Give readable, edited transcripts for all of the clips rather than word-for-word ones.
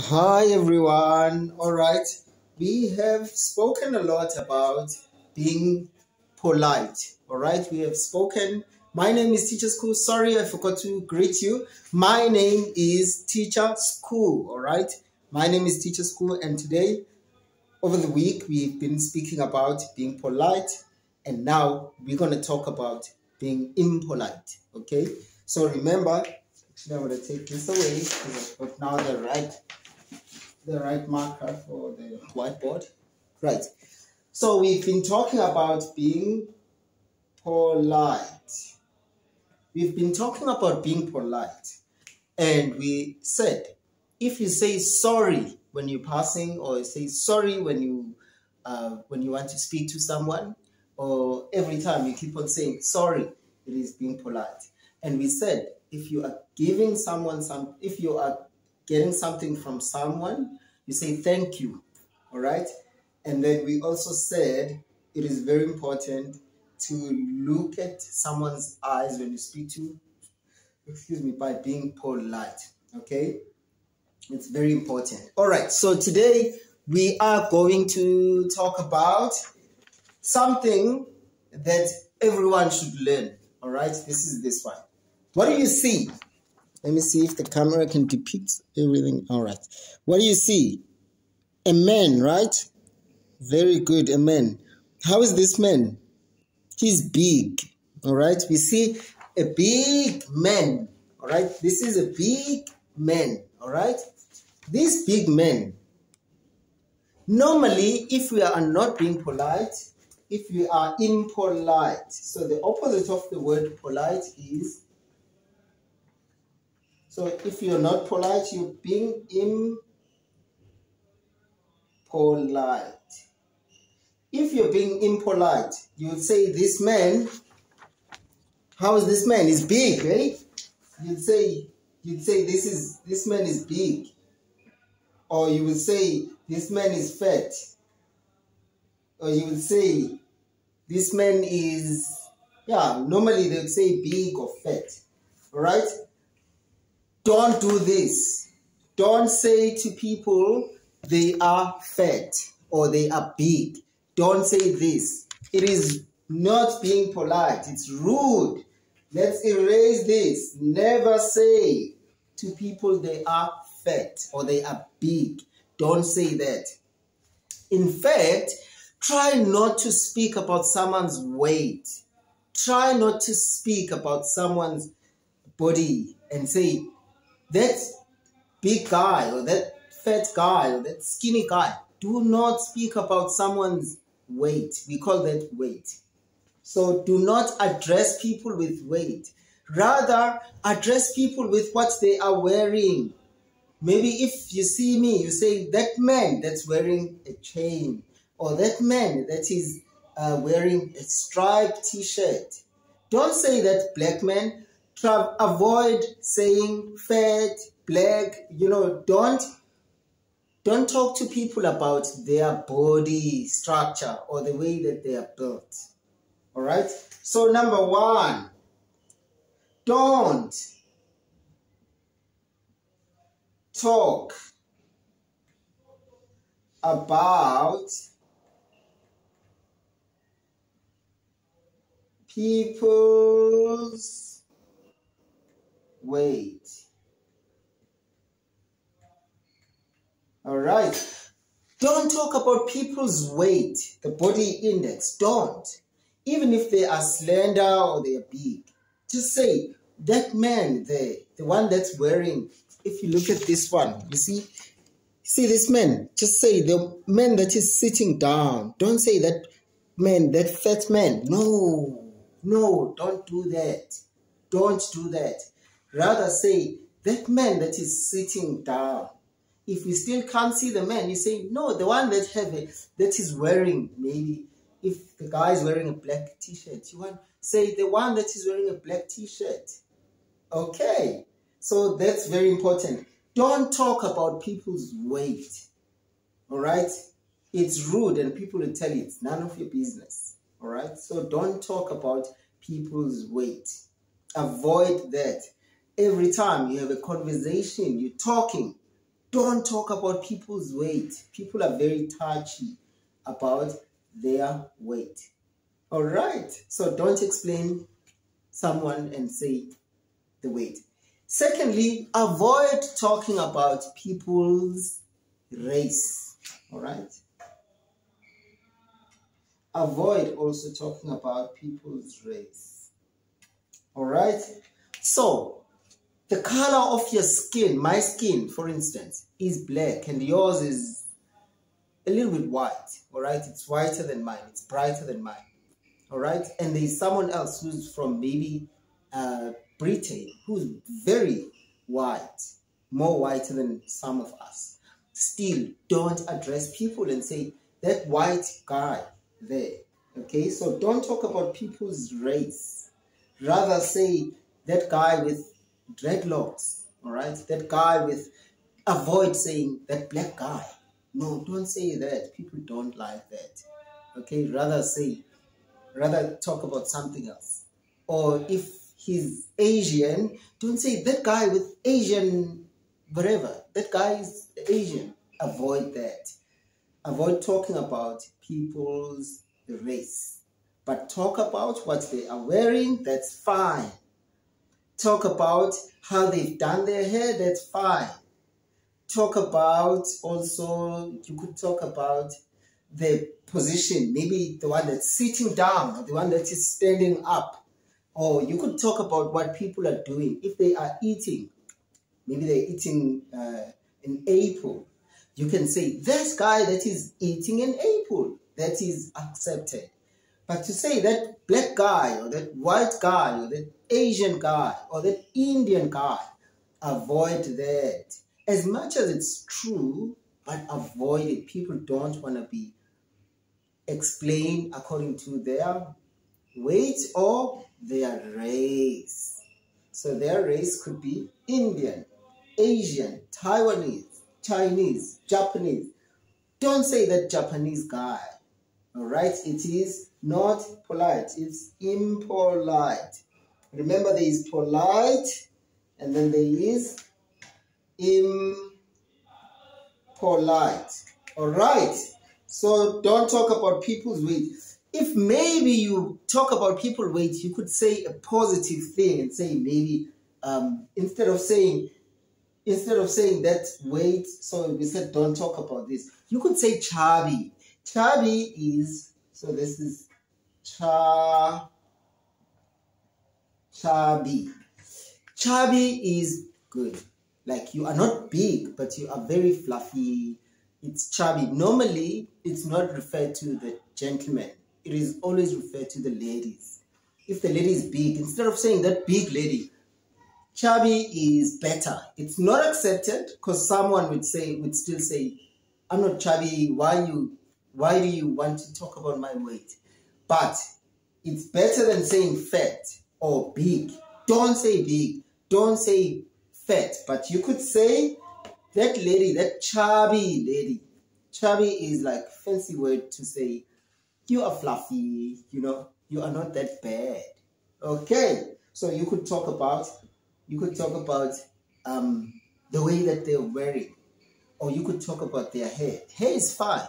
Hi everyone. All right. We have spoken a lot about being polite. All right. We have spoken. My name is Teacher School. Sorry, I forgot to greet you. My name is Teacher School. All right. My name is Teacher School, and today, over the week, we've been speaking about being polite, and now we're going to talk about being impolite. Okay. So remember, actually, I'm going to take this away because I've got now the right marker for the whiteboard. Right. So we've been talking about being polite. We've been talking about being polite. And we said, if you say sorry when you're passing, or say sorry when you want to speak to someone, or every time you keep on saying sorry, it is being polite. And we said, if you are giving someone if you are getting something from someone, you say thank you. All right. And then we also said it is very important to look at someone's eyes when you speak to, by being polite. Okay. It's very important. All right. So today we are going to talk about something that everyone should learn. All right. This is this one. What do you see? Let me see if the camera can depict everything. All right. What do you see? A man, right? Very good, a man. How is this man? He's big. All right. We see a big man. All right. This is a big man. All right. This big man. Normally, if we are not being polite, if we are impolite, so the opposite of the word polite is, so if you're not polite, you're being impolite. If you're being impolite, you would say this man, how is this man? He's big, right? You'd say this man is big. Or you would say this man is fat. Or you would say this man is, normally they would say big or fat. All right? Don't do this. Don't say to people they are fat or they are big. Don't say this. It is not being polite. It's rude. Let's erase this. Never say to people they are fat or they are big. Don't say that. In fact, try not to speak about someone's weight. Try not to speak about someone's body and say, that big guy or that fat guy or that skinny guy. Do not speak about someone's weight. We call that weight. So do not address people with weight. Rather, address people with what they are wearing. Maybe if you see me, you say, that man that's wearing a chain, or that man that is wearing a striped t-shirt. Don't say that black man. Avoid saying fat, black. Don't talk to people about their body structure or the way that they are built. All right? So number one, don't talk about people's weight. All right. Don't talk about people's weight, the body index. Don't. Even if they are slender or they are big. Just say, that man there, the one that's wearing, if you look at this one, you see this man. Just say the man that is sitting down. Don't say that man, that fat man. No, don't do that. Don't do that. Rather say, that man that is sitting down. If you still can't see the man, you say, no, the one that is wearing, maybe if the guy is wearing a black t-shirt, you want say the one that is wearing a black t-shirt. Okay, so that's very important. Don't talk about people's weight. All right, it's rude, and people will tell you it's none of your business. All right, so don't talk about people's weight. Avoid that. Every time you have a conversation, you're talking, Don't talk about people's weight. People are very touchy about their weight. All right. So don't explain someone and say the weight. Secondly, avoid talking about people's race. All right. Avoid also talking about people's race. All right. So the color of your skin, my skin, for instance, is black and yours is a little bit white. All right. It's whiter than mine. It's brighter than mine. All right. And there's someone else who's from maybe Britain who's very white, more whiter than some of us. Still, don't address people and say, that white guy there. Okay, so don't talk about people's race. Rather say, that guy with dreadlocks. All right, that guy with, avoid saying that black guy. No, don't say that. People don't like that. Okay, rather talk about something else. Or if he's Asian, don't say that guy with Asian whatever. That guy is Asian. Avoid that. Avoid talking about people's race. But talk about what they are wearing, that's fine. Talk about how they've done their hair, that's fine. Talk about also, you could talk about the position, maybe the one that's sitting down or the one that is standing up. Or you could talk about what people are doing. If they are eating, maybe they're eating an apple. You can say, this guy that is eating an apple, that is accepted. But to say that black guy or that white guy or that Asian guy or that Indian guy, avoid that. As much as it's true, but avoid it. People don't want to be explained according to their weight or their race. So their race could be Indian, Asian, Taiwanese, Chinese, Japanese. Don't say that Japanese guy. All right? It is not polite. It's impolite. Remember, there is polite and then there is impolite. All right? So don't talk about people's weight. If maybe you talk about people's weight, you could say a positive thing and say maybe instead of saying that weight, so we said don't talk about this. You could say chubby. Chubby is, so this is chubby. Chubby is good. Like you are not big, but you are very fluffy. It's chubby. Normally, it's not referred to the gentleman. It is always referred to the ladies. If the lady is big, instead of saying that big lady, chubby is better. It's not accepted because someone would still say, I'm not chubby. Why do you want to talk about my weight? But it's better than saying fat or big. Don't say big. Don't say fat. But you could say that lady, that chubby lady. Chubby is like fancy word to say you are fluffy, you are not that bad. Okay. So you could talk about the way that they're wearing, or you could talk about their hair. Hair is fine,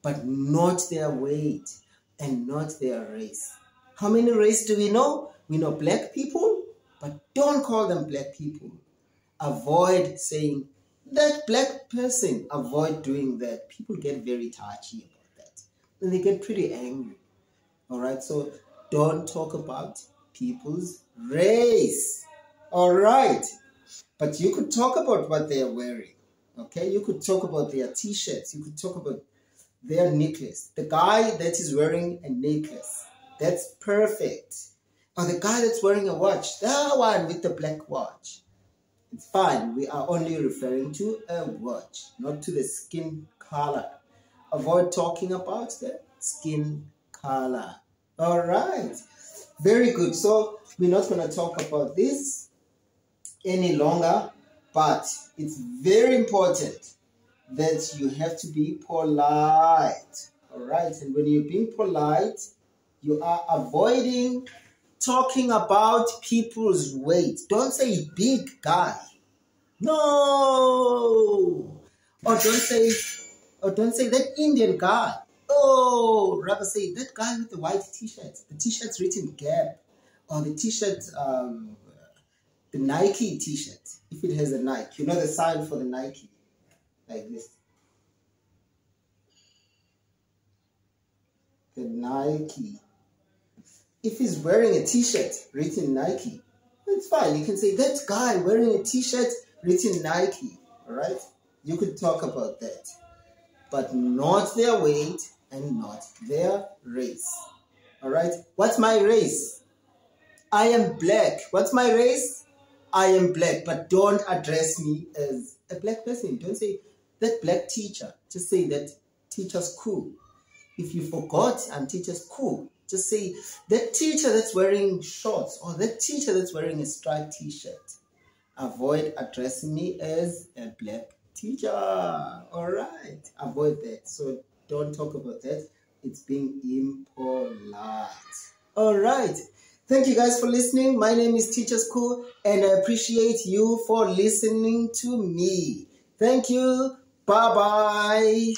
but not their weight and not their race. How many races do we know? We know black people, but don't call them black people. Avoid saying that black person. Avoid doing that. People get very touchy about that, and they get pretty angry. All right, so don't talk about people's race. All right, but you could talk about what they are wearing. Okay, you could talk about their t-shirts. You could talk about their necklace. The guy that is wearing a necklace, that's perfect. Or the guy that's wearing a watch, that one with the black watch. It's fine. We are only referring to a watch, not to the skin color. Avoid talking about the skin color. All right. Very good. So we're not going to talk about this any longer, but it's very important that you have to be polite. All right. And when you're being polite, you are avoiding talking about people's weight. Don't say big guy. No. Or don't say that Indian guy. Oh, rather say that guy with the white t-shirt. The t-shirt's written Gap. Or the t-shirt, the Nike t-shirt. If it has a Nike. You know the sign for the Nike. Like this. The Nike. If he's wearing a t-shirt written Nike, it's fine. You can say that guy wearing a t-shirt written Nike. Alright? You could talk about that. But not their weight and not their race. Alright? What's my race? I am black. What's my race? I am black. But don't address me as a black person. Don't say that black teacher. Just say that teacher's cool. If you forgot, and teacher's cool. Just say that teacher that's wearing shorts or that teacher that's wearing a striped t-shirt. Avoid addressing me as a black teacher. Alright. Avoid that. So don't talk about that. It's being impolite. Alright. Thank you guys for listening. My name is Teacher School and I appreciate you for listening to me. Thank you. Bye-bye.